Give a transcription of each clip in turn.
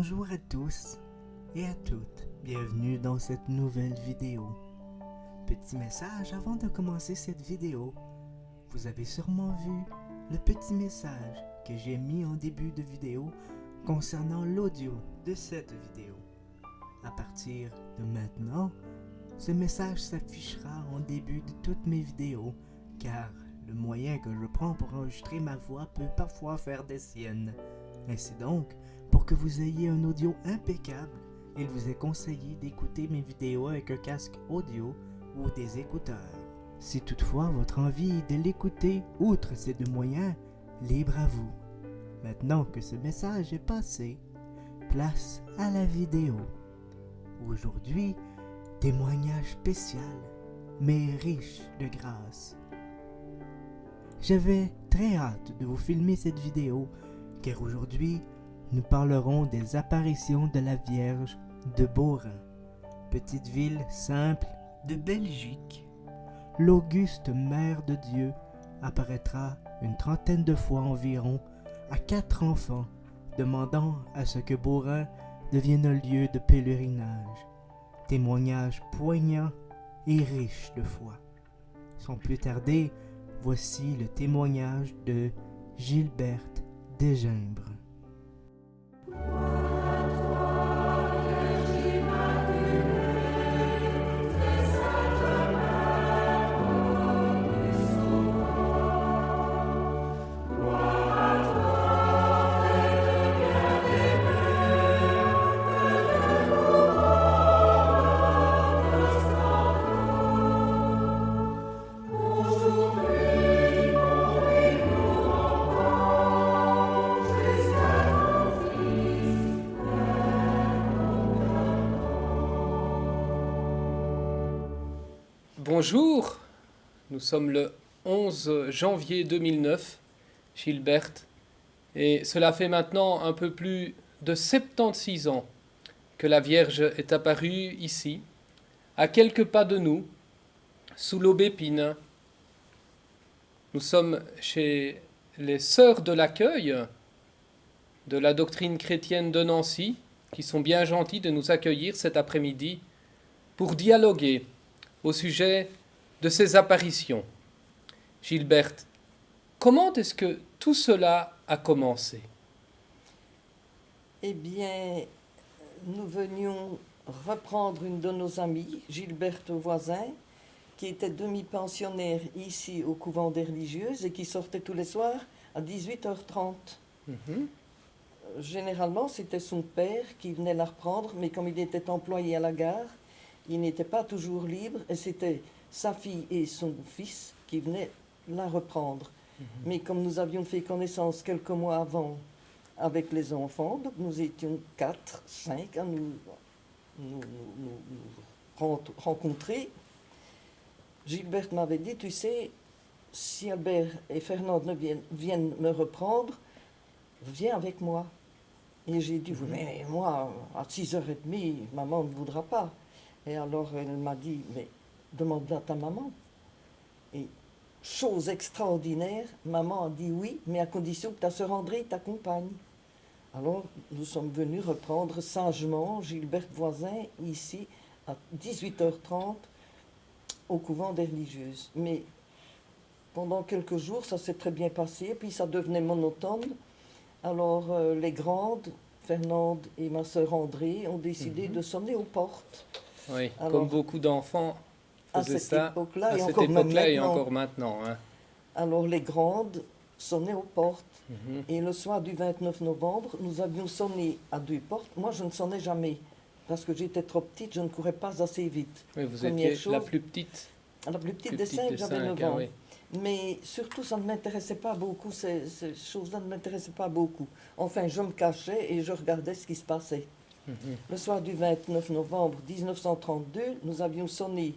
Bonjour à tous et à toutes, bienvenue dans cette nouvelle vidéo. Petit message avant de commencer cette vidéo. Vous avez sûrement vu le petit message que j'ai mis en début de vidéo concernant l'audio de cette vidéo. À partir de maintenant, ce message s'affichera en début de toutes mes vidéos car le moyen que je prends pour enregistrer ma voix peut parfois faire des siennes. Ainsi donc, pour que vous ayez un audio impeccable, il vous est conseillé d'écouter mes vidéos avec un casque audio ou des écouteurs. Si toutefois votre envie est de l'écouter outre ces deux moyens, libre à vous. Maintenant que ce message est passé, place à la vidéo. Aujourd'hui, témoignage spécial, mais riche de grâce. J'avais très hâte de vous filmer cette vidéo, car aujourd'hui, nous parlerons des apparitions de la Vierge de Beaurain, petite ville simple de Belgique. L'auguste Mère de Dieu apparaîtra une trentaine de fois environ à 4 enfants, demandant à ce que Beaurain devienne un lieu de pèlerinage. Témoignage poignant et riche de foi. Sans plus tarder, voici le témoignage de Gilberte Desgimbres. Bonjour, nous sommes le 11 janvier 2009, Gilberte, et cela fait maintenant un peu plus de 76 ans que la Vierge est apparue ici, à quelques pas de nous, sous l'aubépine. Nous sommes chez les Sœurs de l'accueil de la doctrine chrétienne de Nancy, qui sont bien gentilles de nous accueillir cet après-midi pour dialoguer au sujet de ces apparitions. Gilberte, comment est-ce que tout cela a commencé? Eh bien, nous venions reprendre une de nos amies, Gilberte Voisin, qui était demi-pensionnaire ici au couvent des religieuses et qui sortait tous les soirs à 18h30. Généralement, c'était son père qui venait la reprendre, mais comme il était employé à la gare, il n'était pas toujours libre et c'était sa fille et son fils qui venaient la reprendre. Mais comme nous avions fait connaissance quelques mois avant avec les enfants, donc nous étions 4, 5 à nous rencontrer, Gilberte m'avait dit, tu sais, si Albert et Fernande viennent me reprendre, viens avec moi. Et j'ai dit, mais moi, à 6h30, maman ne voudra pas. Et alors elle m'a dit, mais demande à ta maman. Et chose extraordinaire, maman a dit oui, mais à condition que ta sœur André t'accompagne. Alors nous sommes venus reprendre sagement Gilberte Voisin ici à 18h30 au couvent des religieuses. Mais pendant quelques jours, ça s'est très bien passé, puis ça devenait monotone. Alors les grandes, Fernande et ma sœur André, ont décidé de sonner aux portes. Oui, alors, comme beaucoup d'enfants faisaient ça époque-là, à et cette encore époque-là et maintenant. encore maintenant. Hein. Alors les grandes sonnaient aux portes. Et le soir du 29 novembre, nous avions sonné à 2 portes. Moi, je ne sonnais jamais, parce que j'étais trop petite, je ne courais pas assez vite. Oui, vous Première étiez chose, la plus petite. la plus petite plus des petite 5, des j'avais 9 cinq, ans. oui. Mais surtout, ça ne m'intéressait pas beaucoup, ces choses-là ne m'intéressaient pas beaucoup. Enfin, je me cachais et je regardais ce qui se passait. Le soir du 29 novembre 1932, nous avions sonné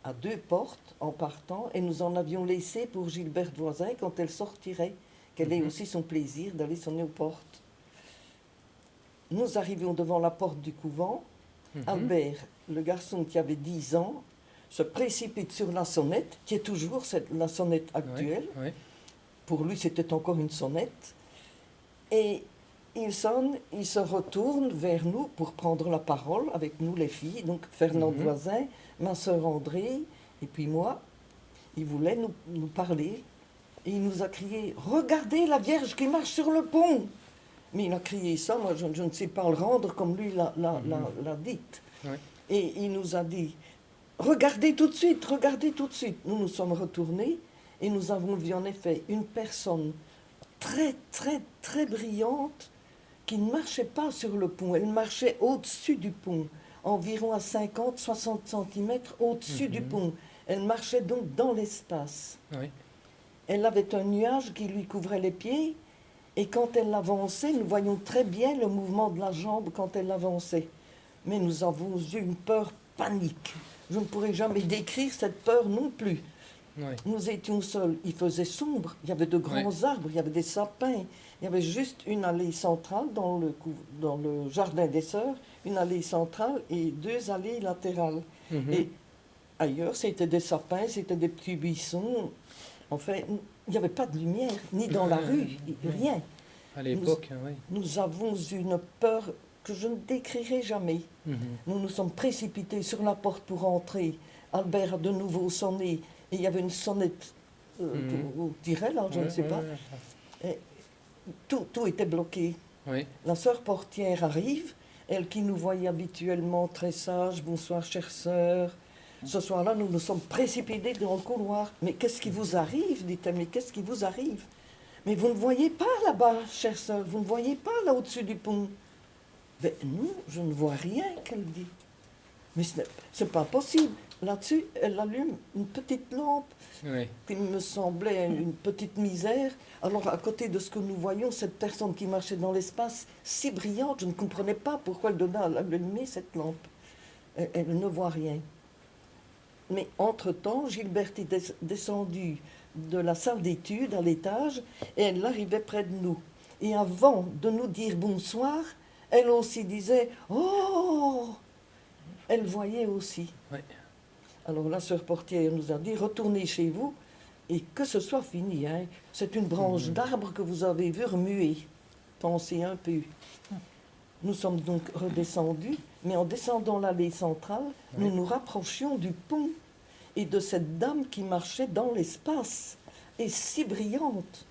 à 2 portes en partant et nous en avions laissé pour Gilberte Voisin quand elle sortirait, qu'elle ait aussi son plaisir d'aller sonner aux portes. Nous arrivions devant la porte du couvent. Albert, le garçon qui avait 10 ans, se précipite sur la sonnette, qui est toujours la sonnette actuelle. Oui, oui. Pour lui, c'était encore une sonnette. Et il sonne, il se retourne vers nous pour prendre la parole avec nous les filles, donc Fernand Voisin, ma sœur André, et puis moi. Il voulait nous parler et il nous a crié « Regardez la Vierge qui marche sur le pont !» Mais il a crié ça, moi je ne sais pas le rendre comme lui l'a dit. Ouais. Et il nous a dit « Regardez tout de suite, regardez tout de suite !» Nous nous sommes retournés et nous avons vu en effet une personne très, très, très brillante qui ne marchait pas sur le pont. Elle marchait au-dessus du pont, environ à 50-60 cm au-dessus du pont. Elle marchait donc dans l'espace. Oui. Elle avait un nuage qui lui couvrait les pieds, et quand elle avançait, nous voyions très bien le mouvement de la jambe quand elle avançait. Mais nous avons eu une peur panique. Je ne pourrais jamais décrire cette peur non plus. Oui. Nous étions seuls, il faisait sombre, il y avait de grands arbres, il y avait des sapins, il y avait juste une allée centrale dans le jardin des sœurs, une allée centrale et 2 allées latérales. Et ailleurs, c'était des sapins, c'était des petits buissons. Enfin, il n'y avait pas de lumière, ni dans la rue, rien. À l'époque, oui. Nous avons eu une peur que je ne décrirai jamais. Nous nous sommes précipités sur la porte pour entrer. Albert a de nouveau sonné. Et il y avait une sonnette, on dirait là, je ne sais pas. Et tout était bloqué. Oui. La sœur portière arrive, elle qui nous voyait habituellement très sage. Bonsoir, chère sœur. Ce soir-là, nous nous sommes précipités dans le couloir. Mais qu'est-ce qui vous arrive, dit-elle, mais qu'est-ce qui vous arrive? Mais vous ne voyez pas là-bas, chère sœur, vous ne voyez pas là au-dessus du pont. Mais non, je ne vois rien, qu'elle dit. Mais ce n'est pas possible. Là-dessus, elle allume une petite lampe qui me semblait une petite misère. Alors, à côté de ce que nous voyons, cette personne qui marchait dans l'espace, si brillante, je ne comprenais pas pourquoi elle donnait à allumer cette lampe. Elle ne voit rien. Mais entre-temps, Gilberte est descendue de la salle d'études à l'étage et elle arrivait près de nous. Et avant de nous dire bonsoir, elle aussi disait « Oh !» Elle voyait aussi. Oui. Alors la sœur portière nous a dit « Retournez chez vous et que ce soit fini. Hein. C'est une branche d'arbre que vous avez vue remuer. Pensez un peu. » Nous sommes donc redescendus, mais en descendant l'allée centrale, nous nous rapprochions du pont et de cette dame qui marchait dans l'espace, et si brillante.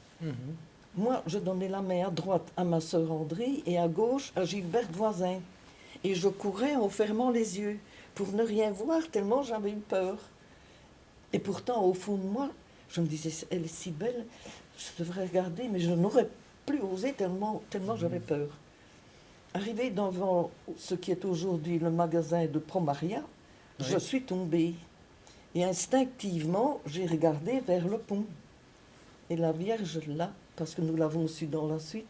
Moi, je donnais la main à droite à ma sœur André et à gauche à Gilberte Voisin. Et je courais en fermant les yeux pour ne rien voir tellement j'avais eu peur. Et pourtant, au fond de moi, je me disais, elle est si belle, je devrais regarder, mais je n'aurais plus osé tellement j'avais peur. Arrivé devant ce qui est aujourd'hui le magasin de Promaria, je suis tombée. Et instinctivement, j'ai regardé vers le pont. Et la Vierge, là, parce que nous l'avons su dans la suite,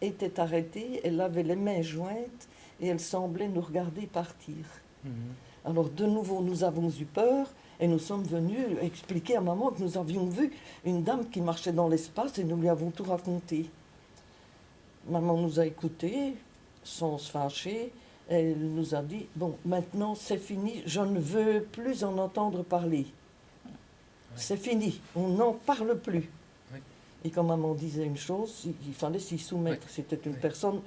était arrêtée, elle avait les mains jointes et elle semblait nous regarder partir. Alors de nouveau, nous avons eu peur et nous sommes venus expliquer à maman que nous avions vu une dame qui marchait dans l'espace et nous lui avons tout raconté. Maman nous a écoutés, sans se fâcher. Elle nous a dit, bon, maintenant c'est fini, je ne veux plus en entendre parler. C'est fini, on n'en parle plus. Et quand maman disait une chose, il fallait s'y soumettre. C'était une personne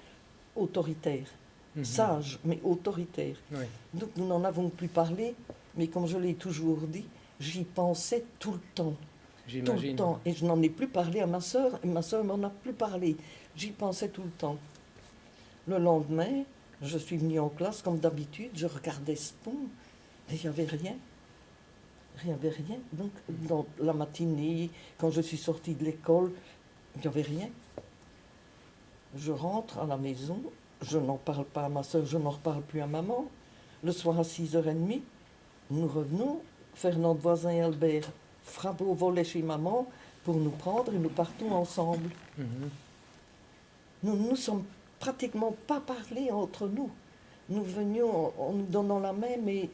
autoritaire, sage, mais autoritaire. Donc nous n'en avons plus parlé, mais comme je l'ai toujours dit, j'y pensais tout le temps. Tout le temps. Et je n'en ai plus parlé à ma sœur, et ma sœur m'en a plus parlé. J'y pensais tout le temps. Le lendemain, je suis venue en classe comme d'habitude, je regardais ce pont, et il n'y avait rien. Il n'y avait rien. Donc, dans la matinée, quand je suis sortie de l'école, il n'y avait rien. Je rentre à la maison, je n'en parle pas à ma soeur, je n'en reparle plus à maman. Le soir à 6h30, nous revenons, Fernand Voisin et Albert frappent au volet chez maman pour nous prendre et nous partons ensemble. Nous ne nous sommes pratiquement pas parlé entre nous. Nous venions en nous donnant la main, mais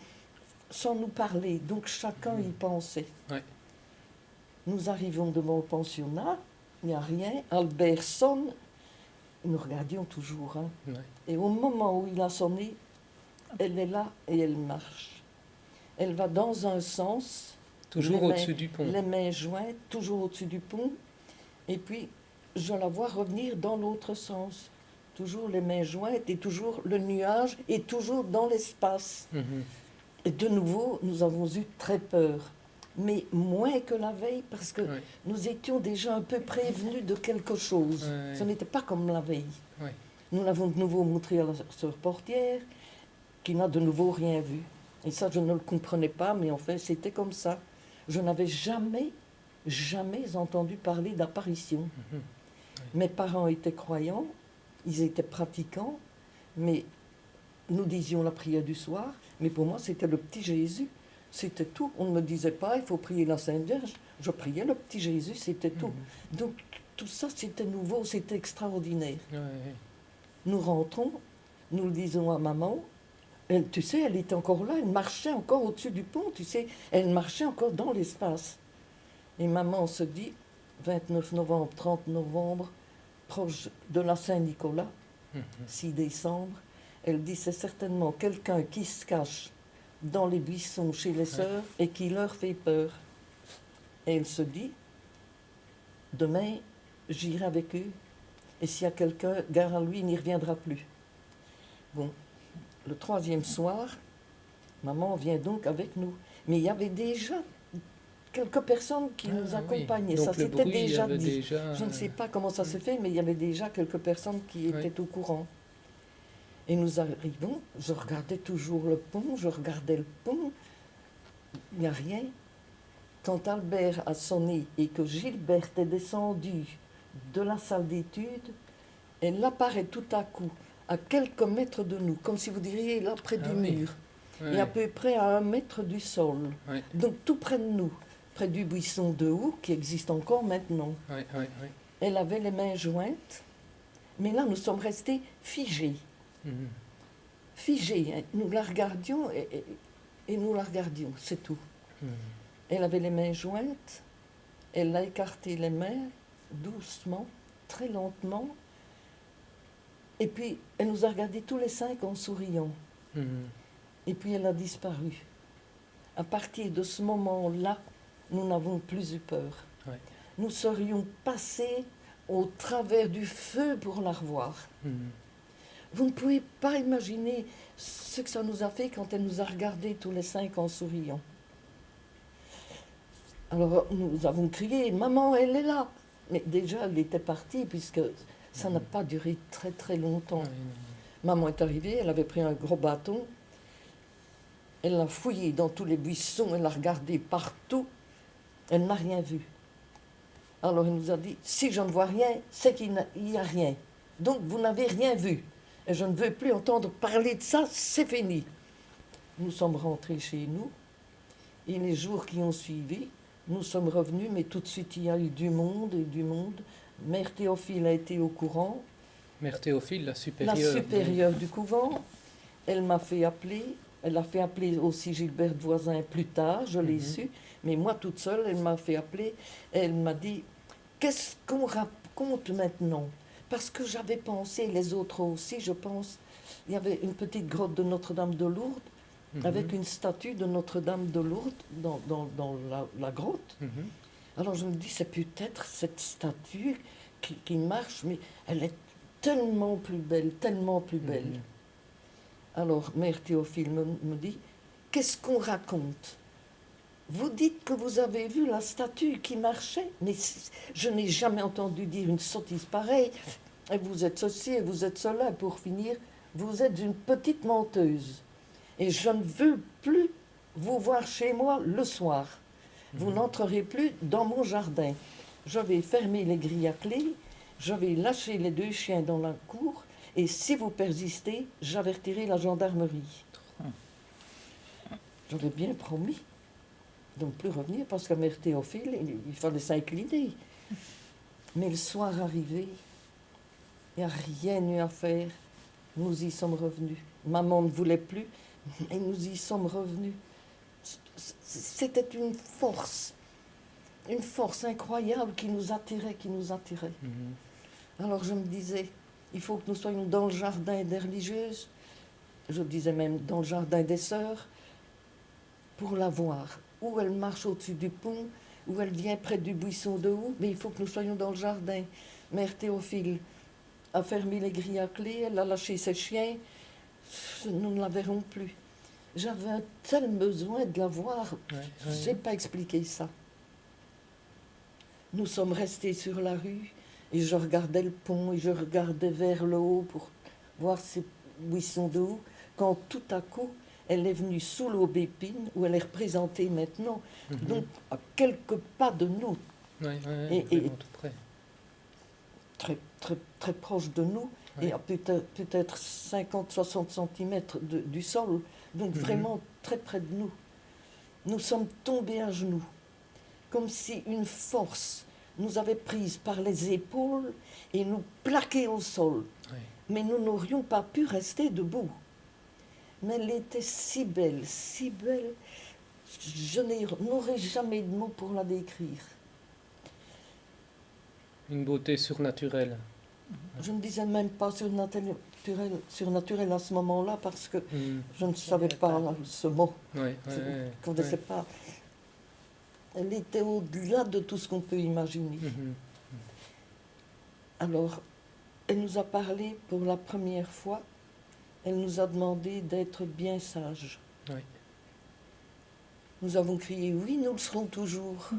sans nous parler. Donc chacun y pensait. Nous arrivons devant le pensionnat, il n'y a rien. Albert sonne. Nous regardions toujours. Hein. Et au moment où il a sonné, elle est là et elle marche. Elle va dans un sens. Toujours au-dessus du pont. Les mains jointes, toujours au-dessus du pont. Et puis, je la vois revenir dans l'autre sens. Toujours les mains jointes et toujours le nuage et toujours dans l'espace. Mhm. Et de nouveau, nous avons eu très peur. Mais moins que la veille parce que Oui. nous étions déjà un peu prévenus de quelque chose. Ouais. Ce n'était pas comme la veille. Oui. Nous l'avons de nouveau montré à la sœur portière qui n'a de nouveau rien vu. Et ça, je ne le comprenais pas, mais en fait, c'était comme ça. Je n'avais jamais entendu parler d'apparition. Mhm. Mes parents étaient croyants, ils étaient pratiquants, mais nous disions la prière du soir, mais pour moi, c'était le petit Jésus. C'était tout. On ne me disait pas, il faut prier la Sainte Vierge. Je priais le petit Jésus, c'était tout. Donc, tout ça, c'était nouveau, c'était extraordinaire. Ouais. Nous rentrons, nous le disons à maman. Elle, tu sais, elle était encore là, elle marchait encore au-dessus du pont, tu sais, elle marchait encore dans l'espace. Et maman se dit, 29 novembre, 30 novembre, proche de la Saint-Nicolas, Mhm. 6 décembre, elle dit, c'est certainement quelqu'un qui se cache dans les buissons chez les sœurs et qui leur fait peur. Et elle se dit, demain, j'irai avec eux, et s'il y a quelqu'un, gare à lui, il n'y reviendra plus. Bon, le troisième soir, maman vient donc avec nous. Mais il y avait déjà quelques personnes qui nous accompagnaient. Donc Ça le s'était bruit déjà avait dit. déjà, Je ne sais pas comment ça s'est fait, mais il y avait déjà quelques personnes qui Oui. étaient au courant. Et nous arrivons, je regardais toujours le pont, je regardais le pont, il n'y a rien. Quand Albert a sonné et que Gilberte est descendue de la salle d'études, elle apparaît tout à coup, à quelques mètres de nous, comme si vous diriez là près Ah du oui. mur, Ouais. et à peu près à 1 mètre du sol. Ouais. Donc tout près de nous, près du buisson de houx qui existe encore maintenant. Ouais, ouais, ouais. Elle avait les mains jointes, mais là nous sommes restés figés. Mhm. Figés, hein. Nous la regardions et nous la regardions, c'est tout. Mhm. Elle avait les mains jointes, elle a écarté les mains doucement, très lentement, et puis elle nous a regardés tous les 5 en souriant, Mhm. et puis elle a disparu. À partir de ce moment-là, nous n'avons plus eu peur. Ouais. Nous serions passés au travers du feu pour la revoir. Mhm. Vous ne pouvez pas imaginer ce que ça nous a fait quand elle nous a regardés tous les 5 en souriant. Alors nous avons crié, maman, elle est là. Mais déjà, elle était partie puisque ça n'a pas duré très très longtemps. Ouais, Maman est arrivée, elle avait pris un gros bâton. Elle l'a fouillé dans tous les buissons, elle a regardé partout. Elle n'a rien vu. Alors elle nous a dit, si je ne vois rien, c'est qu'il n'y a rien. Donc vous n'avez rien vu. Et je ne veux plus entendre parler de ça, c'est fini. Nous sommes rentrés chez nous. Et les jours qui ont suivi, nous sommes revenus, mais tout de suite il y a eu du monde et du monde. Mère Théophile a été au courant. Mère Théophile, la La supérieure. supérieure du couvent, elle m'a fait appeler. Elle a fait appeler aussi Gilberte Voisin plus tard, je l'ai Mhm. su. Mais moi toute seule, elle m'a fait appeler. Elle m'a dit, qu'est-ce qu'on raconte maintenant? Parce que j'avais pensé, les autres aussi, je pense, il y avait une petite grotte de Notre-Dame de Lourdes, Mhm. avec une statue de Notre-Dame de Lourdes dans la grotte. Mhm. Alors je me dis, c'est peut-être cette statue qui marche, mais elle est tellement plus belle, tellement plus belle. Mhm. Alors Mère Théophile me dit, qu'est-ce qu'on raconte? Vous dites que vous avez vu la statue qui marchait, mais je n'ai jamais entendu dire une sottise pareille. Et vous êtes ceci et vous êtes cela, et pour finir, vous êtes une petite menteuse. Et je ne veux plus vous voir chez moi le soir. Vous n'entrerez plus dans mon jardin. Je vais fermer les grilles à clé, je vais lâcher les 2 chiens dans la cour, et si vous persistez, j'avertirai la gendarmerie. J'avais bien promis de ne plus revenir parce que Mère Théophile, il fallait s'incliner. Mais le soir arrivé, il n'y a rien eu à faire. Nous y sommes revenus. Maman ne voulait plus, et nous y sommes revenus. C'était une force incroyable qui nous attirait, Mhm. Alors je me disais, il faut que nous soyons dans le jardin des religieuses, je disais même dans le jardin des sœurs, pour la voir. Où elle marche au-dessus du pont, où elle vient près du buisson de houx, mais il faut que nous soyons dans le jardin. Mère Théophile a fermé les grilles à clé, elle a lâché ses chiens, nous ne la verrons plus. J'avais un tel besoin de la voir, je n'ai pas expliqué ça. Nous sommes restés sur la rue et je regardais le pont et je regardais vers le haut pour voir ces buissons de haut, quand tout à coup, elle est venue sous l'aubépine, où elle est représentée maintenant, donc à quelques pas de nous, et tout près. très, très, très proche de nous, et à peut-être 50-60 cm du sol, donc vraiment très près de nous. Nous sommes tombés à genoux, comme si une force nous avait prises par les épaules et nous plaquait au sol. Oui. Mais nous n'aurions pas pu rester debout. Mais elle était si belle, je n'aurai jamais de mots pour la décrire. Une beauté surnaturelle. Je ne disais même pas surnaturel à ce moment-là parce que je ne savais pas ce mot. Je ne connaissais pas. Elle était au-delà de tout ce qu'on peut imaginer. Alors, elle nous a parlé pour la première fois. Elle nous a demandé d'être bien sages. Oui. Nous avons crié, oui, nous le serons toujours.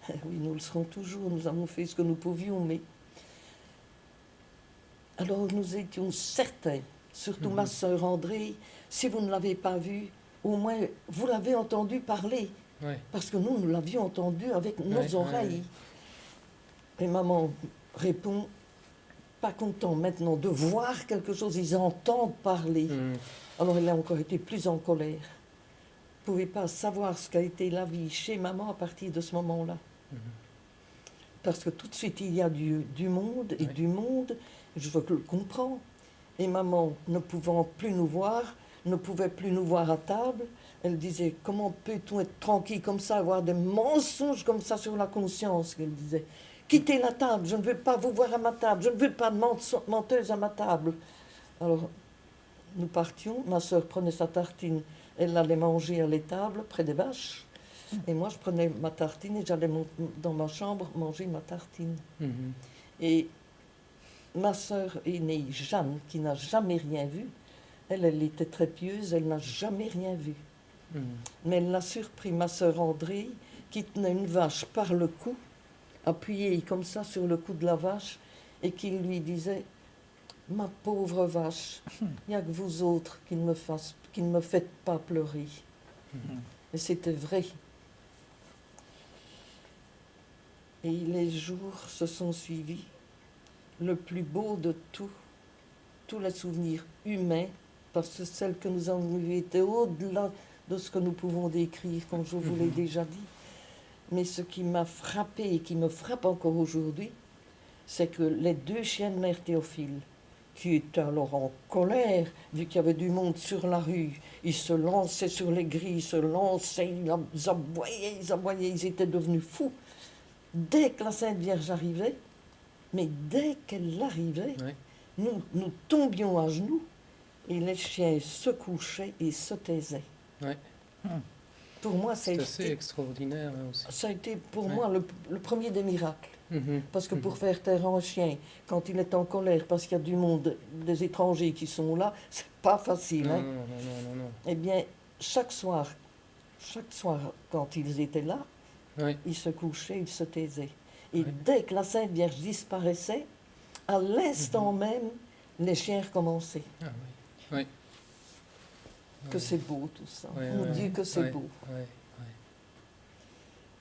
Oui, nous le serons toujours. Nous avons fait ce que nous pouvions, mais... Alors, nous étions certains, surtout ma sœur André, si vous ne l'avez pas vue, au moins, vous l'avez entendu parler. Oui. Parce que nous l'avions entendu avec nos oreilles. Et maman répond, pas content maintenant de voir quelque chose, ils entendent parler. Alors elle a encore été plus en colère. Vous ne pouvez pas savoir ce qu'a été la vie chez maman à partir de ce moment-là. Parce que tout de suite, il y a du monde, et du monde, je le comprends. Et maman, ne pouvant plus nous voir, ne pouvait plus nous voir à table, elle disait, comment peut-on être tranquille comme ça, avoir des mensonges comme ça sur la conscience, qu'elle disait. Quittez la table, je ne veux pas vous voir à ma table, je ne veux pas de menteuse à ma table. Alors, nous partions, ma sœur prenait sa tartine, elle allait manger à l'étable, près des vaches, et moi je prenais ma tartine et j'allais dans ma chambre manger ma tartine. Et ma sœur aînée, Jeanne, qui n'a jamais rien vu, elle était très pieuse, elle n'a jamais rien vu. Mais elle l'a surpris, ma sœur André, qui tenait une vache par le cou, appuyée comme ça sur le cou de la vache, et qui lui disait, ma pauvre vache, il n'y a que vous autres qui ne me faites pas pleurer. Et c'était vrai. Et les jours se sont suivis, le plus beau de tous les souvenirs humains, parce que celle que nous avons vue était au-delà de ce que nous pouvons décrire, comme je vous l'ai déjà dit. Mais ce qui m'a frappé et qui me frappe encore aujourd'hui, c'est que les deux chiens de Mère Théophile, qui étaient alors en colère, vu qu'il y avait du monde sur la rue, ils se lançaient sur les grilles, ils se lançaient, ils aboyaient, ils étaient devenus fous. Dès que la Sainte Vierge arrivait, mais dès qu'elle arrivait, nous tombions à genoux, et les chiens se couchaient et se taisaient. Pour moi, c'est assez extraordinaire aussi. Ça a été pour moi le premier des miracles. Parce que pour faire taire un chien, quand il est en colère, parce qu'il y a du monde, des étrangers qui sont là, c'est pas facile. Non. Eh bien, chaque soir, quand ils étaient là, ils se couchaient, ils se taisaient. Et dès que la Sainte Vierge disparaissait, à l'instant même, les chiens recommençaient. Que c'est beau tout ça. Mon Dieu, que c'est beau.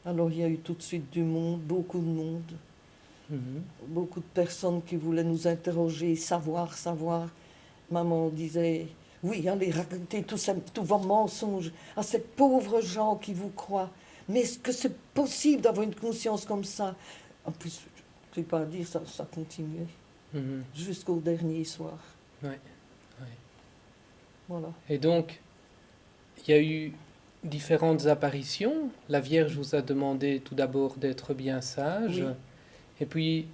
Alors il y a eu tout de suite du monde, beaucoup de monde. Beaucoup de personnes qui voulaient nous interroger, savoir. Maman disait, oui, allez, racontez tous vos mensonges à ces pauvres gens qui vous croient. Mais est-ce que c'est possible d'avoir une conscience comme ça? En plus, je ne vais pas dire, ça continuait jusqu'au dernier soir. Voilà. Et donc, il y a eu différentes apparitions. La Vierge vous a demandé tout d'abord d'être bien sage, et puis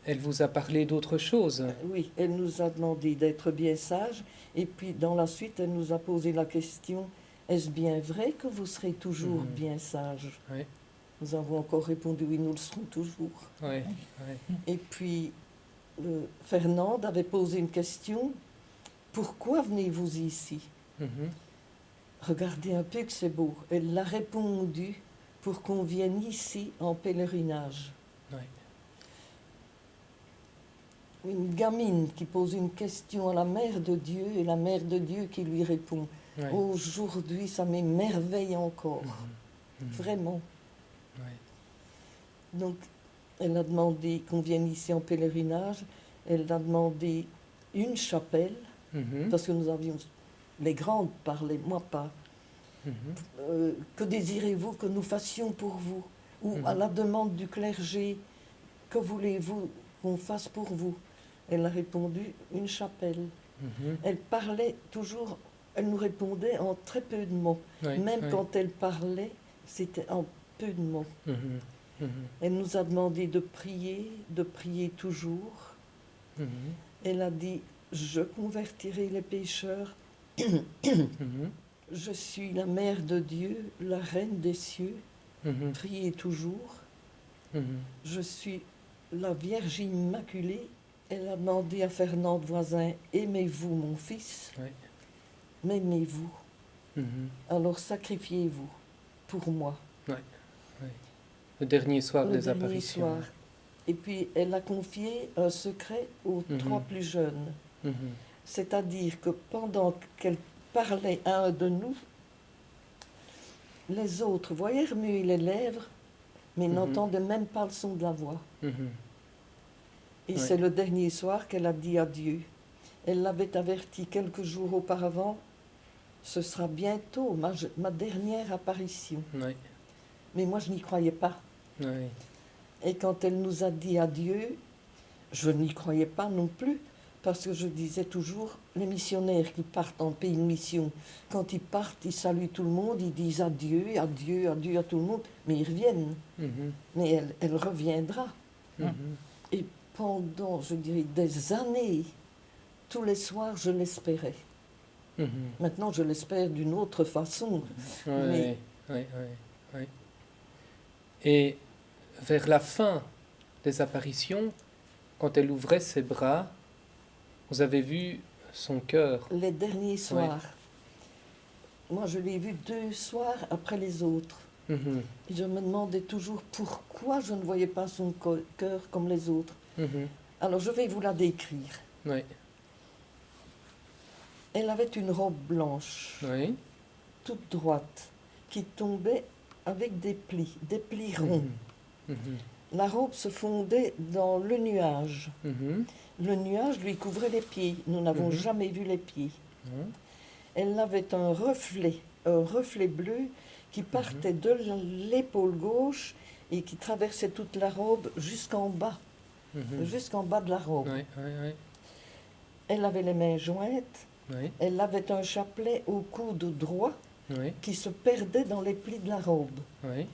elle vous a parlé d'autre chose. Oui, elle nous a demandé d'être bien sage, et puis dans la suite, elle nous a posé la question, est-ce bien vrai que vous serez toujours bien sage? Nous avons encore répondu oui, nous le serons toujours. Ouais, ouais. Et puis, Fernande avait posé une question. Pourquoi venez-vous ici? Mhm. Regardez un peu que c'est beau. Elle l'a répondu pour qu'on vienne ici en pèlerinage. Ouais. Une gamine qui pose une question à la Mère de Dieu et la Mère de Dieu qui lui répond. Ouais. Aujourd'hui, ça m'émerveille encore. Mhm. Vraiment. Ouais. Donc, elle a demandé qu'on vienne ici en pèlerinage. Elle a demandé une chapelle, Mhm. parce que nous avions... Les grandes parlaient, moi pas. Mhm. Que désirez-vous que nous fassions pour vous? Ou Mhm. à la demande du clergé, que voulez-vous qu'on fasse pour vous? Elle a répondu, une chapelle. Mhm. Elle parlait toujours, elle nous répondait en très peu de mots. Ouais, Même ouais. quand elle parlait, c'était en peu de mots. Mhm. Mhm. Elle nous a demandé de prier toujours. Mhm. Elle a dit, je convertirai les pécheurs. Mhm. Je suis la mère de Dieu, la reine des cieux. Mhm. Priez toujours. Mhm. Je suis la Vierge Immaculée. Elle a demandé à Fernande Voisin, aimez-vous mon fils? Ouais. M'aimez-vous? Mhm. Alors sacrifiez-vous pour moi. Le dernier soir Le des dernier apparitions. soir. Et puis elle a confié un secret aux Mhm. 3 plus jeunes. Mhm. C'est-à-dire que pendant qu'elle parlait à un de nous, les autres voyaient remuer les lèvres, mais Mhm. n'entendaient même pas le son de la voix. Mhm. Et Ouais. c'est le dernier soir qu'elle a dit adieu. Elle l'avait averti quelques jours auparavant, ce sera bientôt ma dernière apparition. Ouais. Mais moi, je n'y croyais pas. Ouais. Et quand elle nous a dit adieu, je n'y croyais pas non plus, parce que je disais toujours, les missionnaires qui partent en pays de mission, quand ils partent, ils saluent tout le monde, ils disent adieu, adieu, adieu à tout le monde, mais ils reviennent. Mhm. Mais elle reviendra. Mhm. Et pendant, je dirais, des années, tous les soirs, je l'espérais. Mhm. Maintenant, je l'espère d'une autre façon. Ouais, Mais- ouais, ouais. Et vers la fin des apparitions, quand elle ouvrait ses bras, vous avez vu son cœur. Les derniers soirs, moi, je l'ai vu 2 soirs après les autres. Mhm. Et je me demandais toujours pourquoi je ne voyais pas son cœur comme les autres. Mhm. Alors, je vais vous la décrire. Ouais. Elle avait une robe blanche, Oui. toute droite, qui tombait avec des plis ronds. Mhm. Mhm. La robe se fondait dans le nuage. Mhm. Le nuage lui couvrait les pieds. Nous n'avons Mhm. jamais vu les pieds. Mhm. Elle avait un reflet bleu qui partait de l'épaule gauche et qui traversait toute la robe jusqu'en bas de la robe. Oui, oui, oui. Elle avait les mains jointes, Oui, elle avait un chapelet au coude droit oui, qui se perdait dans les plis de la robe. oui.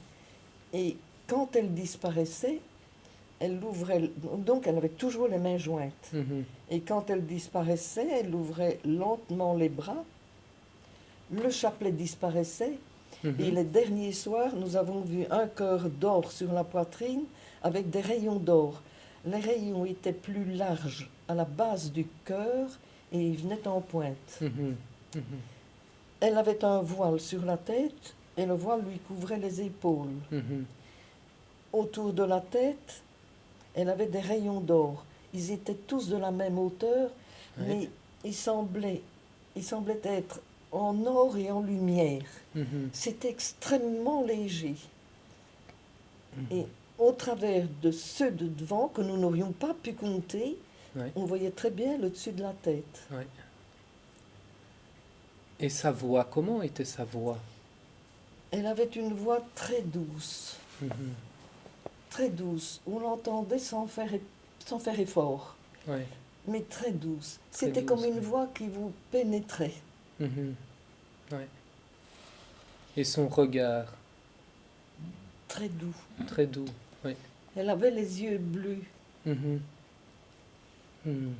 Et quand elle disparaissait, elle ouvrait, donc elle avait toujours les mains jointes. Mhm. Et quand elle disparaissait, elle ouvrait lentement les bras, le chapelet disparaissait, Mhm. et les derniers soirs, nous avons vu un cœur d'or sur la poitrine avec des rayons d'or. Les rayons étaient plus larges à la base du cœur et ils venaient en pointe. Mhm. Mhm. Elle avait un voile sur la tête et le voile lui couvrait les épaules. Mhm. Autour de la tête, elle avait des rayons d'or. Ils étaient tous de la même hauteur, Ouais. mais ils semblaient être en or et en lumière. Mhm. C'est extrêmement léger. Mhm. Et au travers de ceux de devant, que nous n'aurions pas pu compter, Ouais. on voyait très bien le dessus de la tête. Ouais. Et sa voix, comment était sa voix? Elle avait une voix très douce, Mhm. très douce. On l'entendait sans faire effort, Ouais. mais très douce. Très C'était douce, comme une oui. voix qui vous pénétrait. Mhm. Ouais. Et son regard, Très doux. très doux. Ouais. Elle avait les yeux bleus. Mhm. Mhm.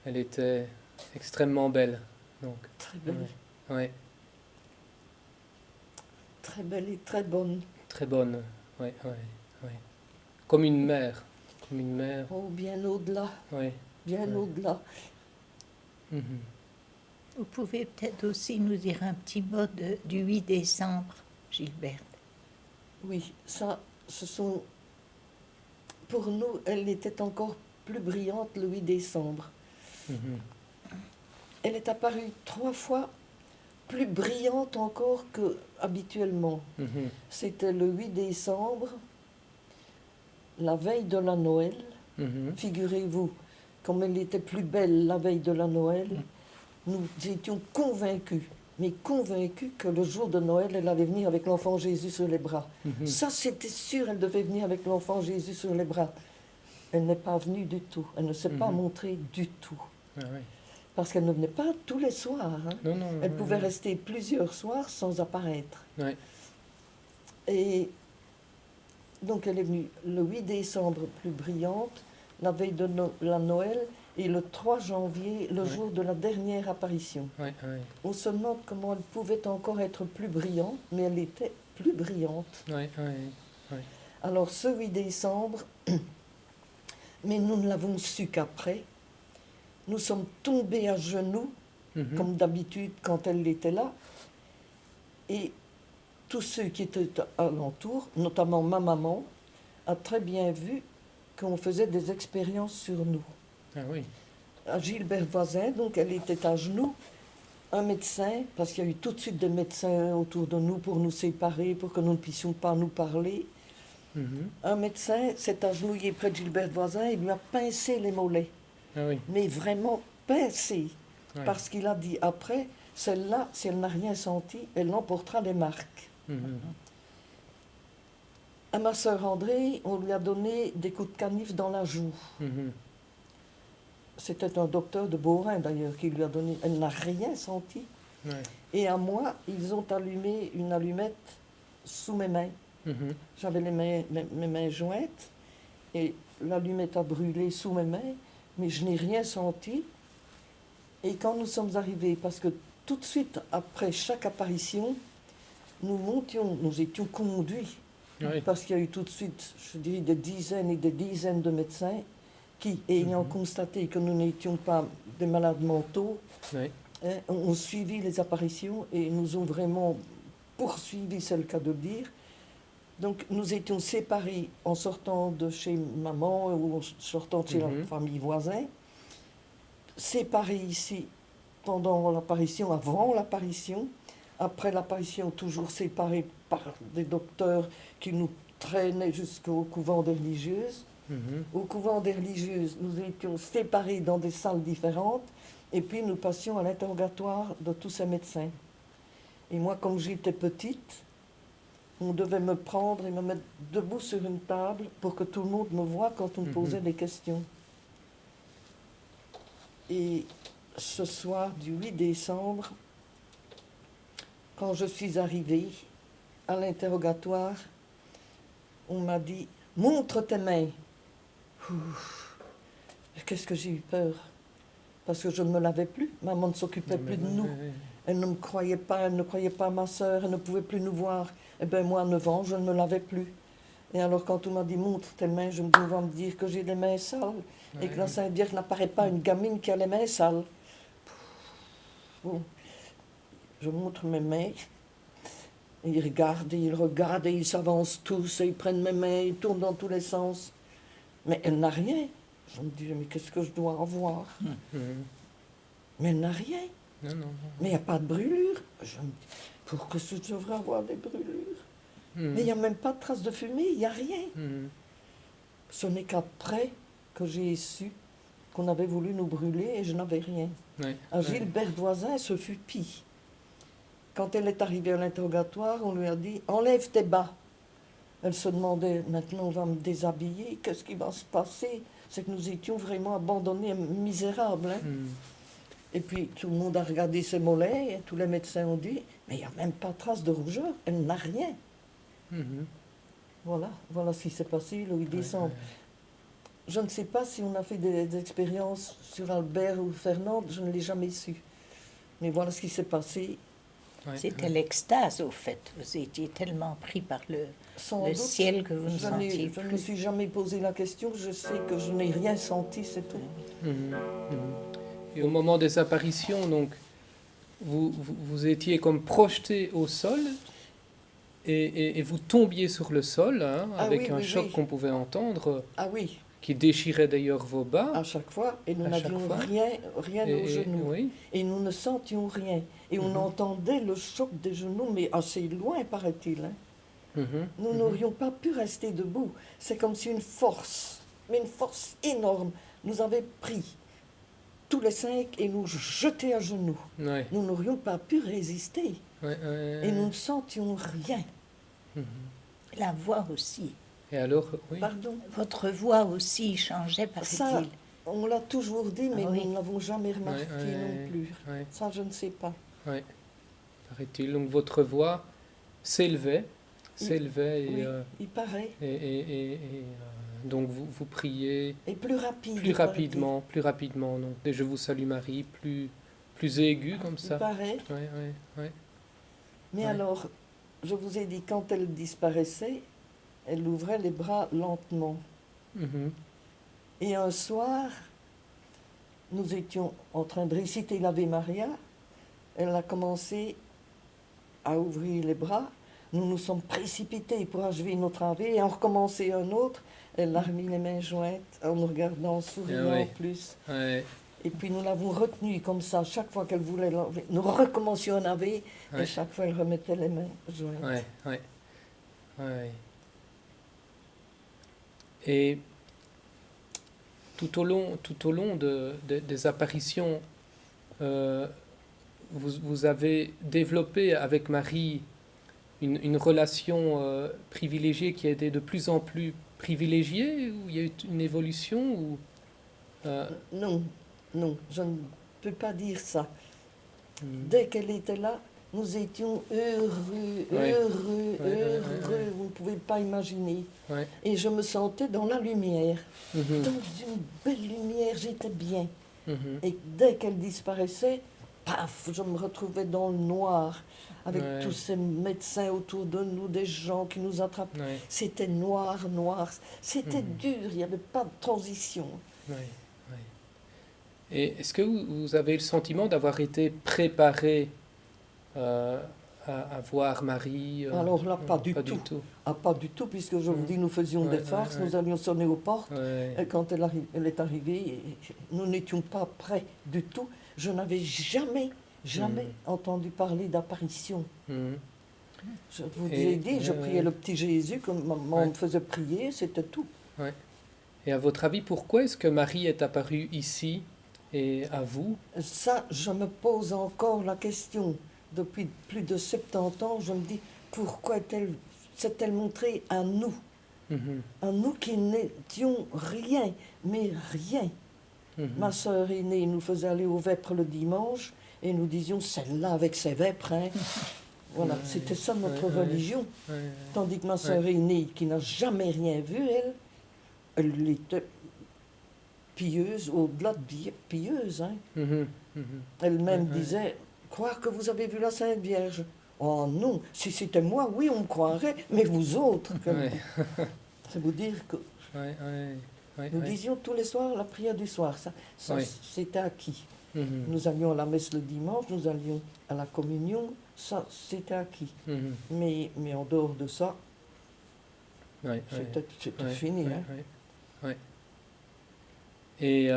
Elle était extrêmement belle, donc. Très belle. Ouais. Ouais. très belle et très bonne. Très bonne. Oui, oui, oui. Comme une mère. Comme une mère. Oh, bien au-delà, Oui. bien Ouais. au-delà. Mhm. Vous pouvez peut-être aussi nous dire un petit mot du 8 décembre, Gilberte. Oui, ça, ce sont... Pour nous, elle était encore plus brillante le 8 décembre. Mhm. Elle est apparue 3 fois plus brillante encore que habituellement. Mhm. C'était le 8 décembre, la veille de la Noël. Mhm. Figurez-vous, comme elle était plus belle la veille de la Noël, nous étions convaincus, mais convaincus que le jour de Noël, elle allait venir avec l'enfant Jésus sur les bras. Mhm. Ça, c'était sûr, elle devait venir avec l'enfant Jésus sur les bras. Elle n'est pas venue du tout. Elle ne s'est pas montrée du tout. Ah oui. Parce qu'elle ne venait pas tous les soirs. Hein. Non, non. Elle oui, pouvait oui. rester plusieurs soirs sans apparaître. Ouais. Et donc elle est venue le 8 décembre plus brillante, la veille de la Noël, et le 3 janvier, le jour de la dernière apparition. Ouais, ouais. On se demande comment elle pouvait encore être plus brillante, mais elle était plus brillante. Ouais, ouais. Alors ce 8 décembre, mais nous ne l'avons su qu'après, nous sommes tombés à genoux, Mhm. comme d'habitude quand elle était là, et tous ceux qui étaient alentour, notamment ma maman, a très bien vu qu'on faisait des expériences sur nous. Ah oui. À Gilbert Voisin, donc elle était à genoux, un médecin, parce qu'il y a eu tout de suite des médecins autour de nous pour nous séparer, pour que nous ne puissions pas nous parler. Mhm. Un médecin s'est agenouillé près de Gilbert Voisin et lui a pincé les mollets, Ah oui. mais vraiment pincé, Ouais. parce qu'il a dit après, celle-là, si elle n'a rien senti, elle emportera les marques. Mhm. À ma sœur André, on lui a donné des coups de canif dans la joue. Mhm. C'était un docteur de Beaurain d'ailleurs qui lui a donné. Elle n'a rien senti. Ouais. Et à moi, ils ont allumé une allumette sous mes mains. Mhm. J'avais mes mains jointes et l'allumette a brûlé sous mes mains, mais je n'ai rien senti. Et quand nous sommes arrivés, parce que tout de suite après chaque apparition, nous étions conduits. Oui. Parce qu'il y a eu tout de suite, je dirais, des dizaines et des dizaines de médecins qui, ayant constaté que nous n'étions pas des malades mentaux, Oui. hein, ont suivi les apparitions et nous ont vraiment poursuivi, c'est le cas de le dire. Donc nous étions séparés en sortant de chez maman ou en sortant de chez la famille voisine, séparés ici pendant l'apparition, avant l'apparition, après l'apparition toujours séparés par des docteurs qui nous traînaient jusqu'au couvent des religieuses. Mhm. Au couvent des religieuses, nous étions séparés dans des salles différentes et puis nous passions à l'interrogatoire de tous ces médecins. Et moi, comme j'étais petite, on devait me prendre et me mettre debout sur une table pour que tout le monde me voie quand on me posait des questions. Et ce soir du 8 décembre, quand je suis arrivée à l'interrogatoire, on m'a dit « Montre tes mains ». Qu'est-ce que j'ai eu peur, parce que je ne me lavais plus. Maman ne s'occupait plus de nous. Elle ne me croyait pas, elle ne croyait pas ma sœur, elle ne pouvait plus nous voir. Eh bien, moi, à 9 ans, je ne me lavais plus. Et alors, quand on m'a dit « Montre tes mains », je me dis « On va me dire que j'ai les mains sales. » Et que la Sainte Vierge n'apparaît pas une gamine qui a les mains sales. Bon. Je montre mes mains. Et ils regardent et ils s'avancent tous et ils prennent mes mains, ils tournent dans tous les sens. Mais elle n'a rien. Je me dis, mais qu'est-ce que je dois avoir? Mhm. Mais elle n'a rien. Non, non. Mais il n'y a pas de brûlure. Je me dis, pourquoi je devrais avoir des brûlures? Mais il n'y a même pas de traces de fumée, il n'y a rien. Mhm. Ce n'est qu'après que j'ai su qu'on avait voulu nous brûler et je n'avais rien. Ouais. À Gilbert Voisin, ce fut pire. Quand elle est arrivée à l'interrogatoire, on lui a dit « Enlève tes bas ». Elle se demandait « Maintenant, on va me déshabiller, qu'est-ce qui va se passer ?» C'est que nous étions vraiment abandonnés, misérables. Hein. Mhm. Et puis, tout le monde a regardé ses mollets, et tous les médecins ont dit « Mais il n'y a même pas de trace de rougeur, elle n'a rien. Mhm. » Voilà ce qui s'est passé le 8 décembre. Je ne sais pas si on a fait des expériences sur Albert ou Fernande, je ne l'ai jamais su. Mais voilà ce qui s'est passé. ouais, C'était ouais. l'extase, au fait. Vous étiez tellement pris par Sans le doute, ciel que vous ne je sentiez ne me plus. suis jamais posé la question. Je sais que je n'ai rien senti, c'est tout. Mhm, mhm. Et au moment des apparitions, donc, vous étiez comme projeté au sol et vous tombiez sur le sol, hein, Ah avec oui, un oui, choc oui. qu'on pouvait entendre, Ah oui, qui déchirait d'ailleurs vos bas. à chaque fois. Et nous À chaque n'avions fois. rien aux genoux. Oui. Et nous ne sentions rien. Et on Mhm. entendait le choc des genoux, mais assez loin, paraît-il. Hein. Mhm, Nous mhm. n'aurions pas pu rester debout. C'est comme si une force, mais une force énorme, nous avait pris tous les 5 et nous jetait à genoux. Ouais, Nous n'aurions pas pu résister. ouais, ouais, Et nous ne sentions rien. Mhm. La voix aussi. Et alors, oui. Pardon. Votre voix aussi changeait, Ça, paraît-il. on l'a toujours dit, mais Ah oui. nous ne l'avons jamais remarqué Ouais, non plus. ouais, Ça, je ne sais pas. ouais, paraît-il. Donc votre voix s'élevait, s'élevait Oui, il paraît. donc vous priez Et plus rapide. plus il paraît. rapidement, donc des Je vous salue Marie, plus aigu comme Il ça. paraît. Ouais, ouais, ouais. Mais Ouais. alors, je vous ai dit, quand elle disparaissait, elle ouvrait les bras lentement. Mhm. Et un soir, nous étions en train de réciter l'Ave Maria. Elle a commencé à ouvrir les bras. Nous nous sommes précipités pour achever notre Ave et en recommencer un autre. Elle a remis les mains jointes en nous regardant, en souriant Ah oui. en plus. Ouais, Et puis nous l'avons retenue comme ça. Chaque fois qu'elle voulait l'enlever, nous recommencions un Ave et Ouais. chaque fois elle remettait les mains jointes. ouais, ouais, ouais. Et tout au long des apparitions, vous avez développé avec Marie une relation privilégiée qui a été de plus en plus privilégiée, ou il y a eu une évolution ou, Non, non, je ne peux pas dire ça. hmm, Dès qu'elle était là, nous étions heureux, Ouais. heureux, Ouais, ouais, heureux. ouais. Vous ne pouvez pas imaginer. ouais. Et je me sentais dans la lumière. Mhm, Dans une belle lumière, j'étais bien. mhm. Et dès qu'elle disparaissait, paf, je me retrouvais dans le noir, avec Ouais. tous ces médecins autour de nous, des gens qui nous attrapaient. Ouais, C'était noir, noir. C'était Mhm. dur, il n'y avait pas de transition. ouais, ouais. Et est-ce que vous avez le sentiment d'avoir été préparé à voir Marie Alors là, pas non, du pas tout. du tout. Ah, pas du tout, puisque je vous Mhm. dis, nous faisions Ouais, des farces, ouais, ouais. nous allions sonner aux portes. Ouais. Et quand elle est arrivée, nous n'étions pas prêts du tout. Je n'avais jamais Mhm. entendu parler d'apparition. Mhm. Je vous Et- ai dit, je priais le petit Jésus comme maman Ouais. me faisait prier, c'était tout. Et à votre avis, pourquoi est-ce que Marie est apparue ici et à vous? Ça, je me pose encore la question. Depuis plus de 70 ans, je me dis, pourquoi s'est-elle montrée à nous? Mhm. À nous qui n'étions rien, mais rien. Mhm. Ma sœur aînée nous faisait aller aux vêpres le dimanche et nous disions celle-là avec ses vêpres. Hein. Voilà, Ouais, c'était ça notre ouais, ouais. religion. Ouais, ouais. Tandis que ma sœur aînée, qui n'a jamais rien vu, elle était pieuse, au-delà de pieuse. Hein. Mhm. Mhm. Elle-même Ouais, ouais. disait croire que vous avez vu la Sainte Vierge. Oh non, si c'était moi, oui, on me croirait, mais vous autres, Ouais. c'est vous dire que Ouais, ouais, ouais, nous ouais. disions tous les soirs la prière du soir. Ça Ouais. c'était acquis. Mhm. Nous allions à la messe le dimanche, nous allions à la communion, ça c'était acquis. Mhm. Mais en dehors de ça, Ouais, ouais. c'était Ouais, fini. ouais, Hein. ouais, ouais. Et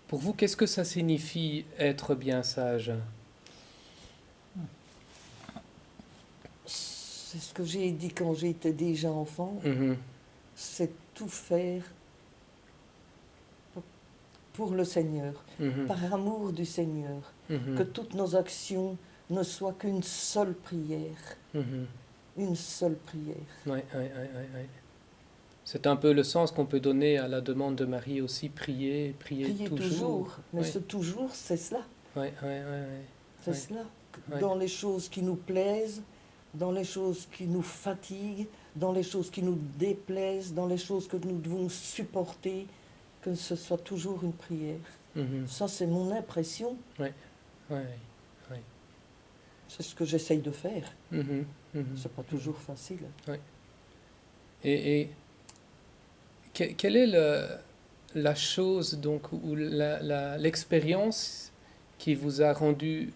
pour vous, qu'est-ce que ça signifie être bien sage? C'est ce que j'ai dit quand j'étais déjà enfant, Mhm. c'est tout faire pour le Seigneur, Mhm. par amour du Seigneur. Mhm. Que toutes nos actions ne soient qu'une seule prière. Mhm. Une seule prière. Ouais, ouais, ouais, ouais, ouais. C'est un peu le sens qu'on peut donner à la demande de Marie aussi, prier, prier Prier toujours. toujours. Mais Ouais. ce toujours, c'est cela. Ouais, ouais, ouais, ouais. C'est Ouais. cela. Ouais. Dans les choses qui nous plaisent, dans les choses qui nous fatiguent, dans les choses qui nous déplaisent, dans les choses que nous devons supporter, que ce soit toujours une prière. Mhm. Ça, c'est mon impression. Ouais, ouais. C'est ce que j'essaye de faire. Mhm, mhm. C'est pas toujours facile. Et quelle est la chose donc ou l'expérience qui vous a rendu,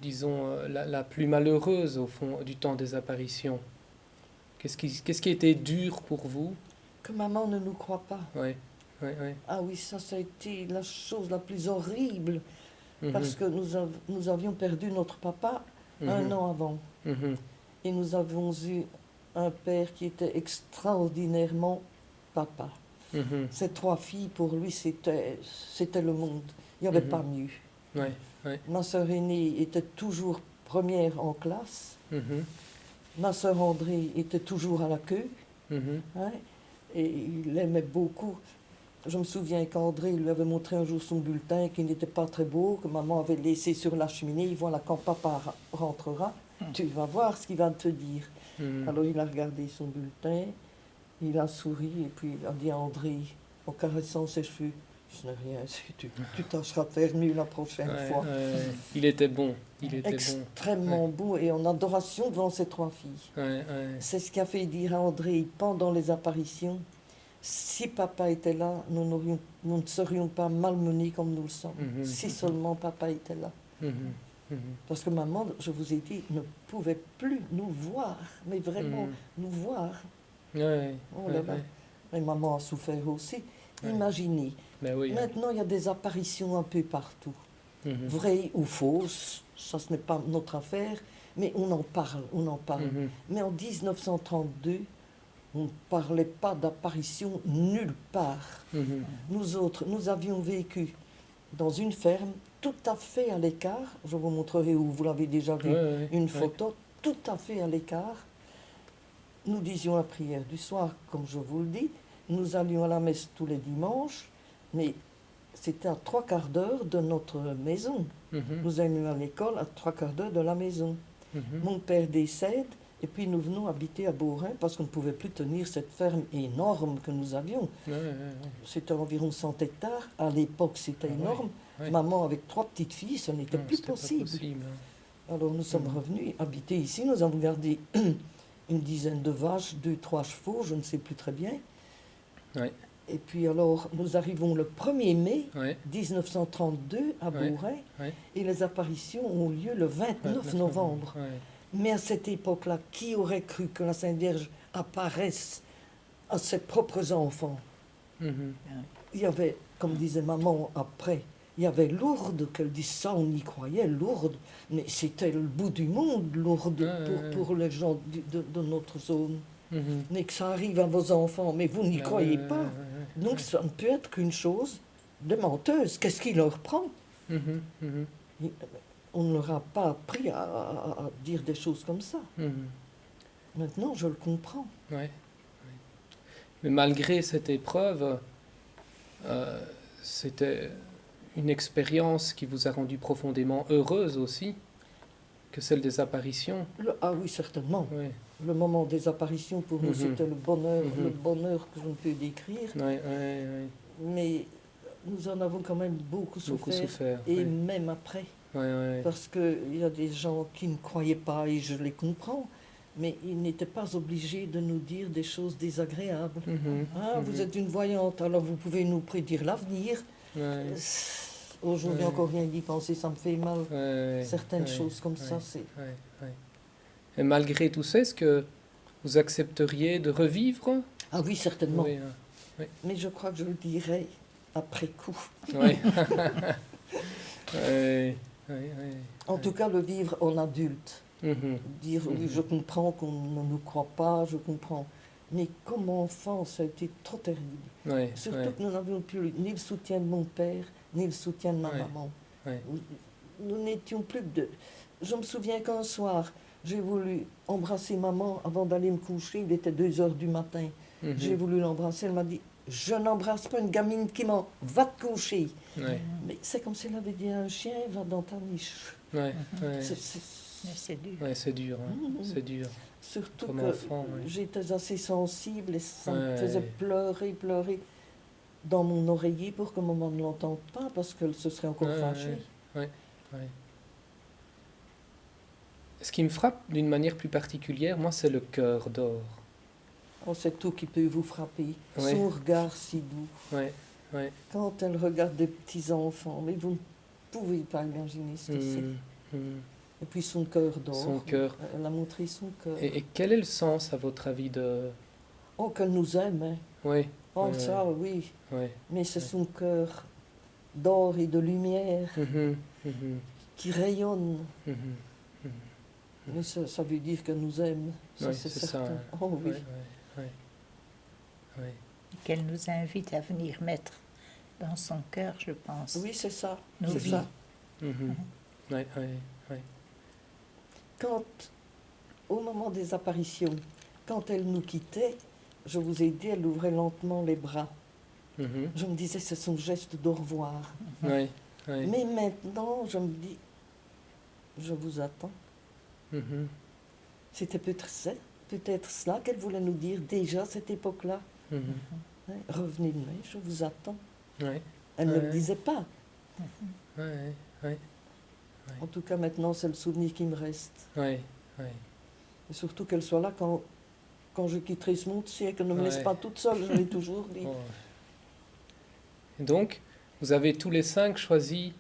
disons, la plus malheureuse au fond du temps des apparitions? Qu'est-ce qui a été dur pour vous? Que maman ne nous croit pas. Oui, oui, oui. Ah oui, ça a été la chose la plus horrible, Mhm, parce que nous avions perdu notre papa un mhm, an avant. mhm, Et nous avons eu un père qui était extraordinairement papa. mhm. Ces 3 filles, pour lui, c'était le monde. Il n'y avait Mhm. pas mieux. Ouais, ouais. Ma sœur aînée était toujours première en classe. Mhm, Ma sœur André était toujours à la queue. mhm, Hein, et il aimait beaucoup. Je me souviens qu'André lui avait montré un jour son bulletin qui n'était pas très beau, que maman avait laissé sur la cheminée. Voilà, quand papa rentrera, tu vas voir ce qu'il va te dire. mhm. Alors il a regardé son bulletin, il a souri et puis il a dit à André, en caressant ses cheveux, je n'ai rien, tu tâcheras de faire mieux la prochaine Ouais, fois. ouais. Il était bon. Il était bon. Extrêmement beau et en adoration devant ces 3 filles. Ouais, ouais. C'est ce qui a fait dire à André pendant les apparitions, si papa était là, nous ne serions pas malmenés comme nous le sommes. Mhm, Si mhm. seulement papa était là. Mhm, mhm, Parce que maman, je vous ai dit, ne pouvait plus nous voir, mais vraiment mhm. nous voir. Ouais, Oh ouais, là là. ouais. Mais maman a souffert aussi. Ouais. Imaginez, Ben oui. maintenant il y a des apparitions un peu partout. Mhm, Vraies ou fausses, ça ce n'est pas notre affaire, mais on en parle, on en parle. mhm. Mais en 1932, on ne parlait pas d'apparition nulle part. Mhm. Nous autres, nous avions vécu dans une ferme tout à fait à l'écart. Je vous montrerai où vous l'avez déjà vu, Ouais, ouais, une ouais. photo tout à fait à l'écart. Nous disions la prière du soir, comme je vous le dis. Nous allions à la messe tous les dimanches, mais c'était à 3/4 d'heure de notre maison. Mhm, Nous allions à l'école à 3/4 d'heure de la maison. mhm. Mon père décède, et puis nous venons habiter à Beaurain parce qu'on ne pouvait plus tenir cette ferme énorme que nous avions. Ouais, ouais, ouais. C'était environ 100 hectares. À l'époque, c'était Ah ouais, énorme. ouais. Maman avec 3 petites filles, ce n'était Non, plus c'était pas possible. possible, hein. Alors nous sommes Mhm. revenus habiter ici. Nous avons gardé une dizaine de vaches, 2, 3 chevaux, je ne sais plus très bien. Ouais. Et puis alors, nous arrivons le 1er mai Ouais, 1932 à Ouais. Beaurain, ouais. et les apparitions ont lieu le 29 novembre. Ouais. Mais à cette époque-là, qui aurait cru que la Sainte Vierge apparaisse à ses propres enfants? Mhm. Il y avait, comme disait maman après, il y avait Lourdes, qu'elle dit ça, on y croyait, Lourdes, mais c'était le bout du monde, Lourdes, pour les gens de notre zone. Mhm. Mais que ça arrive à vos enfants, mais vous n'y Ah croyez ouais, pas. ouais, ouais, Donc ouais. ça ne peut être qu'une chose de menteuse. Qu'est-ce qui leur prend? Mhm, mhm, On ne leur a pas appris à dire des choses comme ça. mhm. Maintenant, je le comprends. Ouais, ouais. Mais malgré cette épreuve, c'était une expérience qui vous a rendu profondément heureuse aussi, que celle des apparitions. Ah oui, certainement. Ouais, Le moment des apparitions, pour nous, Mhm. c'était le bonheur Mhm. que je ne peux décrire. ouais, ouais. Mais nous en avons quand même beaucoup Beaucoup souffert. souffert. Et Ouais, même après. ouais, ouais. Parce qu'il y a des gens qui ne croyaient pas, et je les comprends, mais ils n'étaient pas obligés de nous dire des choses désagréables. Mhm, Ah, mhm. vous êtes une voyante, alors vous pouvez nous prédire l'avenir. Ouais, Aujourd'hui, Ouais. encore rien d'y penser, ça me fait mal. ouais, Certaines ouais, choses comme ouais, ça, c'est... ouais, ouais. Et malgré tout ça, est-ce que vous accepteriez de revivre? Ah oui, certainement. Oui, Mais je crois que je le dirai après coup. oui. Ouais, ouais, ouais. En tout cas, le vivre en adulte. Mhm. Dire, oui, Mhm. je comprends qu'on ne nous croit pas, je comprends. Mais comme enfant, ça a été trop terrible. Ouais, Surtout ouais, que nous n'avions plus ni le soutien de mon père, ni le soutien de ma Ouais. maman. ouais. Nous n'étions plus que deux. Je me souviens qu'un soir, j'ai voulu embrasser maman avant d'aller me coucher. Il était 2 heures du matin. Mhm. J'ai voulu l'embrasser. Elle m'a dit, je n'embrasse pas une gamine qui ment. Va te coucher. Ouais, Mais c'est comme si elle avait dit à un chien, va dans ta niche. ouais, ouais. Mais c'est dur. Ouais, c'est dur, hein. Mhm. C'est dur. Surtout Comme que enfant, ouais. j'étais assez sensible et ça me Ouais. faisait pleurer dans mon oreiller pour que maman ne l'entende pas parce qu'elle se serait encore Ouais, fâchée. ouais. ce qui me frappe d'une manière plus particulière, moi, c'est le cœur d'or. Oh, c'est tout qui peut vous frapper. Ouais. Son regard si doux. Ouais, ouais. Quand elle regarde des petits-enfants, mais vous ne pouvez pas imaginer ce que c'est. Et puis son cœur d'or. Son cœur. Elle a montré son cœur. Et quel est le sens, à votre avis, de... Oh, qu'elle nous aime. Hein. Oui, Oh, Ouais, ça, oui. oui. Mais c'est Ouais. son cœur d'or et de lumière qui rayonne. Mais ça veut dire qu'elle nous aime. Ça, Oui, c'est c'est ça, certain. hein. Oh, oui. Oui. Qu'elle nous invite à venir mettre dans son cœur, je pense. Oui, c'est ça. Nos C'est vies. ça. Oui, oui, oui. Quand, au moment des apparitions, quand elle nous quittait, je vous ai dit, elle ouvrait lentement les bras. Je me disais, c'est son geste d'au revoir. Oui, oui. Mais maintenant, je me dis, je vous attends. C'était peut-être cela qu'elle voulait nous dire déjà à cette époque-là. Hein, revenez demain, je vous attends. Oui, Elle ne Ouais. le disait pas. oui, oui, En tout cas, maintenant, c'est le souvenir qui me reste. oui, oui. Et surtout qu'elle soit là quand je quitterai ce monde, si elle ne me laisse Ouais. pas toute seule, je l'ai toujours dit. Oh. Et donc, vous avez tous les 5 choisi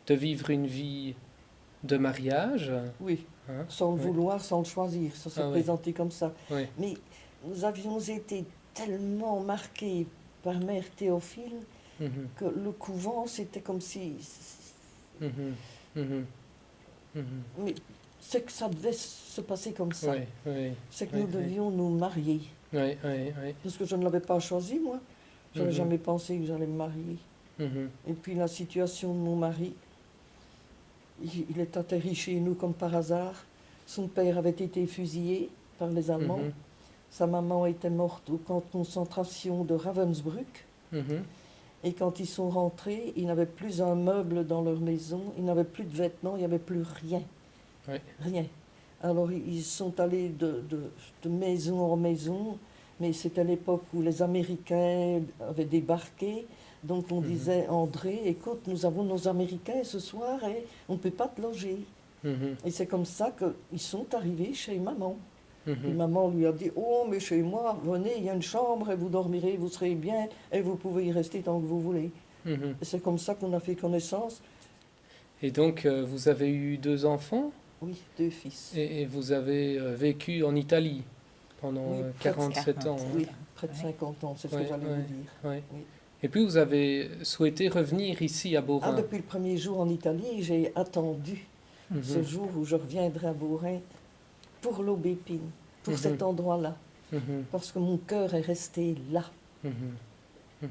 de vivre une vie de mariage. Oui, Hein? sans le Oui. vouloir, sans le choisir. Ça s'est Ah oui. présenté comme ça. Oui. Mais nous avions été tellement marqués par Mère Théophile Mhm, que le couvent, c'était comme si... mhm, mhm, mhm. Mais c'est que ça devait se passer comme ça. Oui, oui, C'est que oui, nous oui. devions nous marier. oui, oui, oui. Parce que je ne l'avais pas choisi, moi. Je n'avais Mhm. jamais pensé que j'allais me marier. Mhm, Et puis la situation de mon mari, il est atterri chez nous comme par hasard. Son père avait été fusillé par les Allemands. mhm, Sa maman était morte au camp de concentration de Ravensbrück. mhm, Et quand ils sont rentrés, ils n'avaient plus un meuble dans leur maison, ils n'avaient plus de vêtements, il n'y avait plus rien. Oui. Rien. Alors ils sont allés de maison en maison, mais c'était l'époque où les Américains avaient débarqué. Donc on disait, André, écoute, nous avons nos Américains ce soir et on ne peut pas te loger. mhm, Et c'est comme ça qu'ils sont arrivés chez maman. Et mhm. maman lui a dit, oh, mais chez moi, venez, il y a une chambre et vous dormirez, vous serez bien et vous pouvez y rester tant que vous voulez. Mhm. Et c'est comme ça qu'on a fait connaissance. Et donc, vous avez eu 2 enfants Oui, 2 fils. et vous avez vécu en Italie pendant Oui, 47 ans. hein. Oui, près de Ouais. 50 ans, c'est ce Ouais, que j'allais ouais. vous dire. Ouais. Oui. Et puis, vous avez souhaité revenir ici à Ah, Beaurain. depuis le premier jour en Italie, j'ai attendu Mhm, ce jour où je reviendrai à Beaurain pour l'Aubépine, pour Mhm. cet endroit-là, mhm, parce que mon cœur est resté là. mhm, mhm.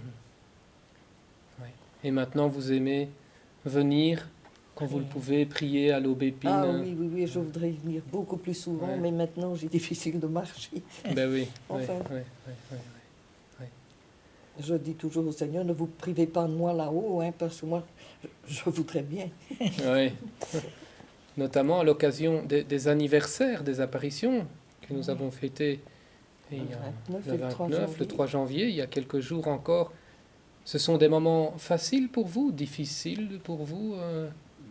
Ouais. Et maintenant, vous aimez venir, quand vous le pouvez, prier à l'Aubépine. Ah oui, oui, oui, je voudrais y venir beaucoup plus souvent, Ouais. mais maintenant j'ai difficile de marcher. Ben oui, Enfin. ouais. Je dis toujours au Seigneur, ne vous privez pas de moi là-haut, hein, parce que moi, je voudrais bien. Oui. Notamment à l'occasion des anniversaires des apparitions que nous avons fêtés il y a Le 29 le et le 3 29, le 3 janvier, il y a quelques jours encore. Ce sont des moments faciles pour vous, difficiles pour vous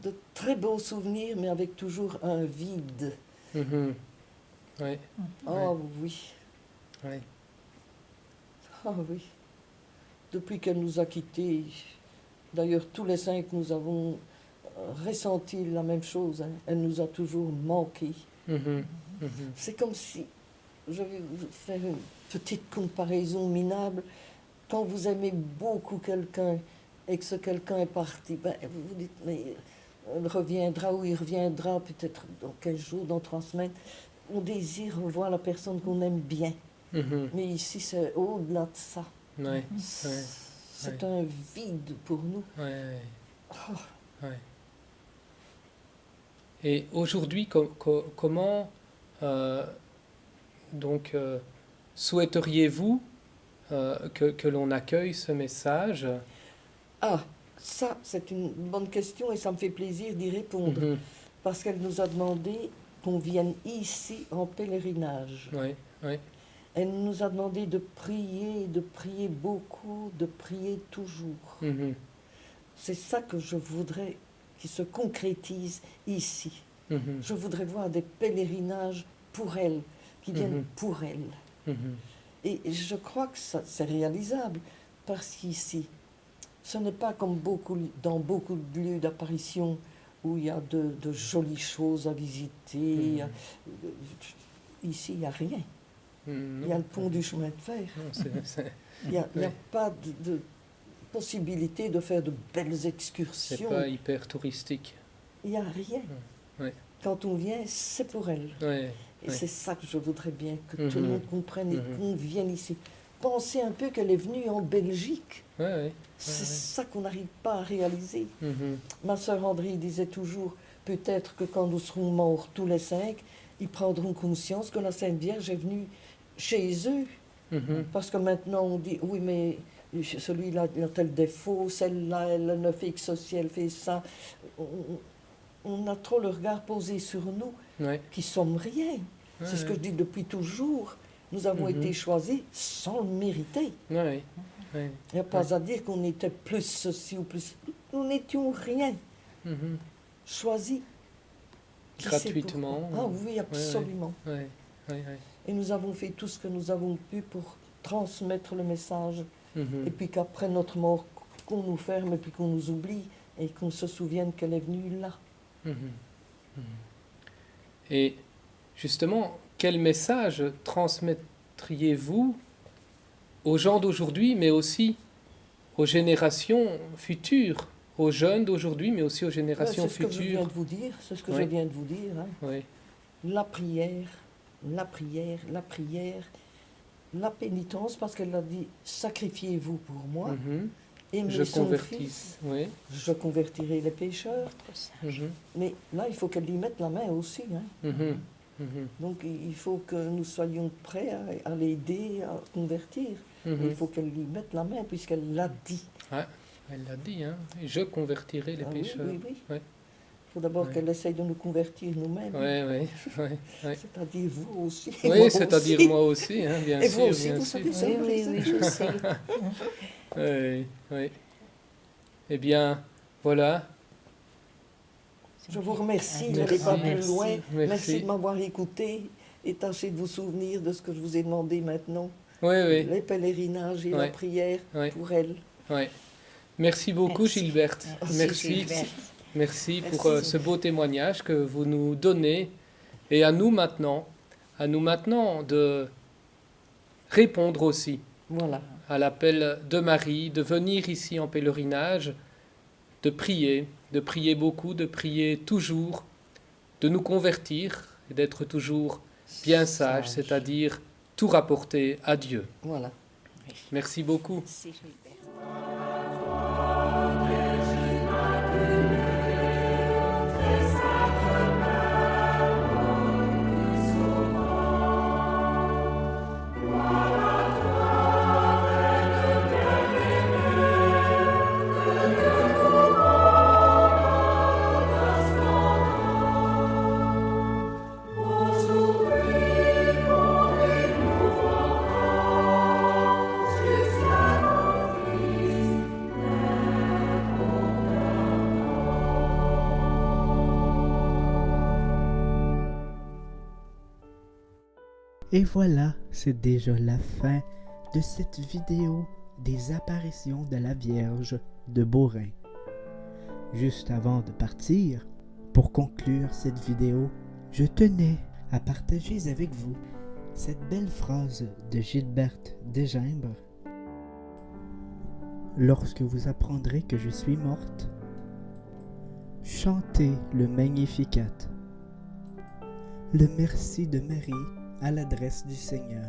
De très beaux souvenirs, mais avec toujours un vide. Mhm. Oui, Oh oui, oui. oh oui. Depuis qu'elle nous a quittés, d'ailleurs tous les 5 nous avons ressenti la même chose. Hein. Elle nous a toujours manqué. Mhm, mhm. C'est comme si, je vais vous faire une petite comparaison minable, quand vous aimez beaucoup quelqu'un et que ce quelqu'un est parti, ben, vous vous dites, mais il reviendra ou il reviendra peut-être dans 15 jours, dans 3 semaines. On désire revoir la personne qu'on aime bien. Mhm. Mais ici, c'est au-delà de ça. Ouais, C'est un vide pour nous. ouais, Oh, ouais. Et aujourd'hui, comment donc souhaiteriez-vous que l'on accueille ce message? ah, ça, c'est une bonne question et ça me fait plaisir d'y répondre. Mhm. Parce qu'elle nous a demandé qu'on vienne ici en pèlerinage. Oui, oui. Elle nous a demandé de prier beaucoup, de prier toujours. Mhm. C'est ça que je voudrais qui se concrétise ici. Mhm. Je voudrais voir des pèlerinages pour elle, qui viennent Mhm. pour elle. Mhm. Et je crois que c'est réalisable, parce qu'ici, ce n'est pas comme dans beaucoup de lieux d'apparition où il y a de jolies choses à visiter. Ici, il n'y a rien. Mhm. Il y a le pont du chemin de fer. Non, c'est Il n'y a Oui. pas de possibilité de faire de belles c'est excursions. pas hyper touristique. Il n'y a rien. Ouais. Quand on vient, c'est pour elle. Ouais. Et Ouais. c'est ça que je voudrais bien, que tout le Mhm. monde comprenne et Mhm. qu'on vienne ici. Pensez un peu qu'elle est venue en Belgique. Ouais, ouais. C'est ça qu'on n'arrive pas à réaliser. Mhm. Ma sœur André disait toujours, peut-être que quand nous serons morts tous les 5, ils prendront conscience que la Sainte Vierge est venue chez eux. Mhm. Parce que maintenant on dit, oui mais celui-là il a tel défaut, celle-là elle ne fait que ceci, elle fait ça. On a trop le regard posé sur nous, Ouais. qui sommes rien. Ouais, C'est ce que je dis depuis toujours. Nous avons Mhm. été choisis sans le mériter. Ouais. Ouais. Il n'y a pas à dire qu'on était plus ceci ou plus... Nous n'étions rien. Mhm. Choisis. Qui sait Gratuitement. pourquoi. Ah oui, absolument. Ouais. Ouais, ouais. Et nous avons fait tout ce que nous avons pu pour transmettre le message. Mhm. Et puis qu'après notre mort, qu'on nous ferme et puis qu'on nous oublie et qu'on se souvienne qu'elle est venue là. Mhm. Mhm. Et justement, quel message transmettriez-vous aux gens d'aujourd'hui, mais aussi aux générations futures, aux jeunes d'aujourd'hui, mais aussi aux générations C'est ce que je viens futures? de vous dire. C'est ce que Oui. je viens de vous dire. Hein. Oui. La prière, la prière, la prière, la pénitence, parce qu'elle a dit sacrifiez-vous pour moi, Mhm. aimez Je son convertis. fils, Oui. je convertirai les pécheurs. Trop sage. Mhm. Mais là, il faut qu'elle y mette la main aussi. Hein. Mhm. Mhm. Donc il faut que nous soyons prêts à l'aider à convertir. Mhm. Il faut qu'elle y mette la main, puisqu'elle l'a dit. Elle l'a dit, hein. Je convertirai les Ah oui, pécheurs. oui, oui. Ouais. Il faut d'abord Ouais. qu'elle essaye de nous convertir nous-mêmes. Oui, oui. Ouais. C'est-à-dire vous aussi. et moi Oui, c'est-à-dire aussi. moi aussi, hein, bien Et sûr. vous aussi, bien vous sûr. savez ça. Oui, oui, oui, je sais. Oui, oui. Eh bien, voilà. Je vous remercie, Un n'allez grand pas plus merci. loin. Merci. Merci de m'avoir écouté et tâchez de vous souvenir de ce que je vous ai demandé maintenant. Oui, oui, Les pèlerinages et la Ouais. prière oui, pour elle. oui. Merci beaucoup, Merci. Gilberte. Merci. Gilbert. Merci pour Merci. ce beau témoignage que vous nous donnez. Et à nous maintenant de répondre aussi Voilà. à l'appel de Marie, de venir ici en pèlerinage, de prier beaucoup, de prier toujours, de nous convertir et d'être toujours bien sages, Sage. c'est-à-dire tout rapporter à Dieu. Voilà. Merci beaucoup. Merci, Gilbert. Et voilà, c'est déjà la fin de cette vidéo des apparitions de la Vierge de Beaurain. Juste avant de partir, pour conclure cette vidéo, je tenais à partager avec vous cette belle phrase de Gilberte Desgimbres. Lorsque vous apprendrez que je suis morte, chantez le Magnificat, le merci de Marie à l'adresse du Seigneur.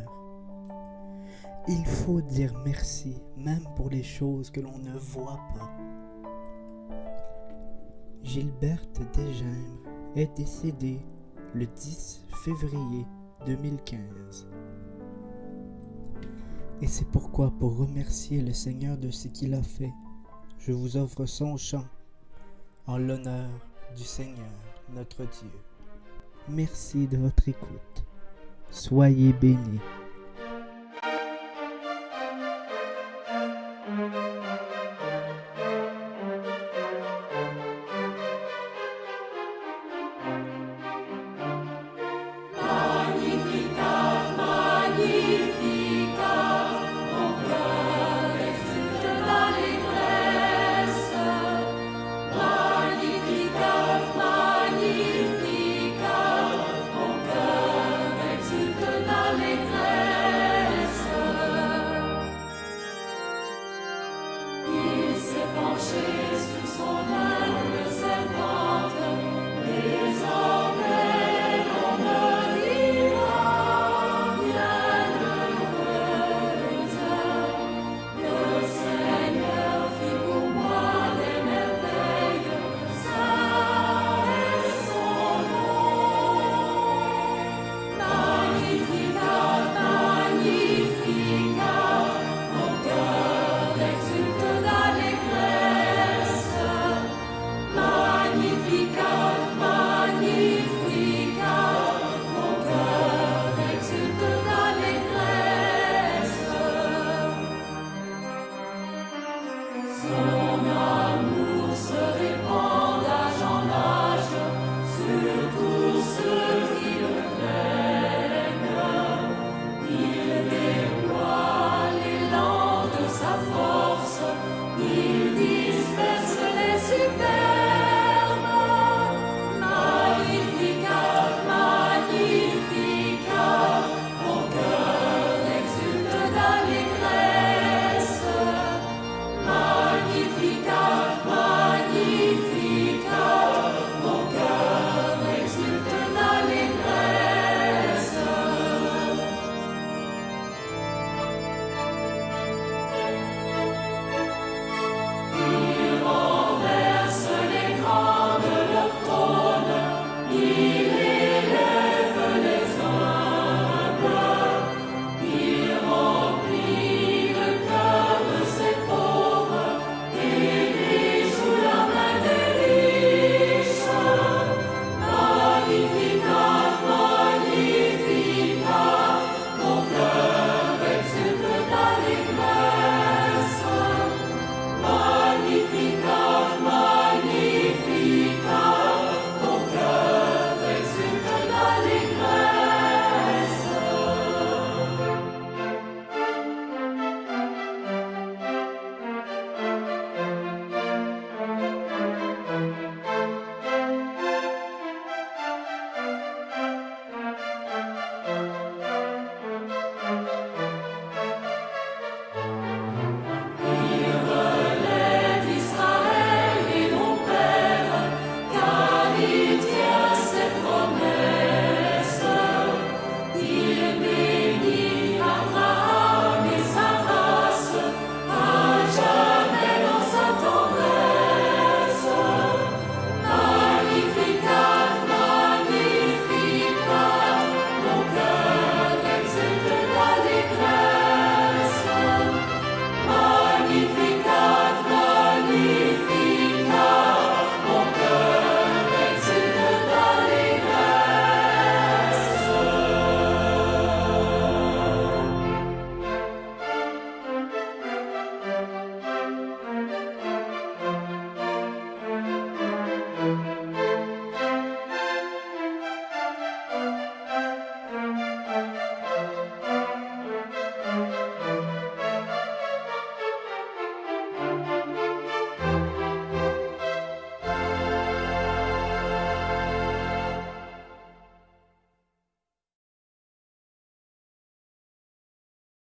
Il faut dire merci, même pour les choses que l'on ne voit pas. Gilberte Desgimbres est décédée le 10 février 2015. Et c'est pourquoi, pour remercier le Seigneur de ce qu'il a fait, je vous offre son chant en l'honneur du Seigneur, notre Dieu. Merci de votre écoute. Soyez bénis.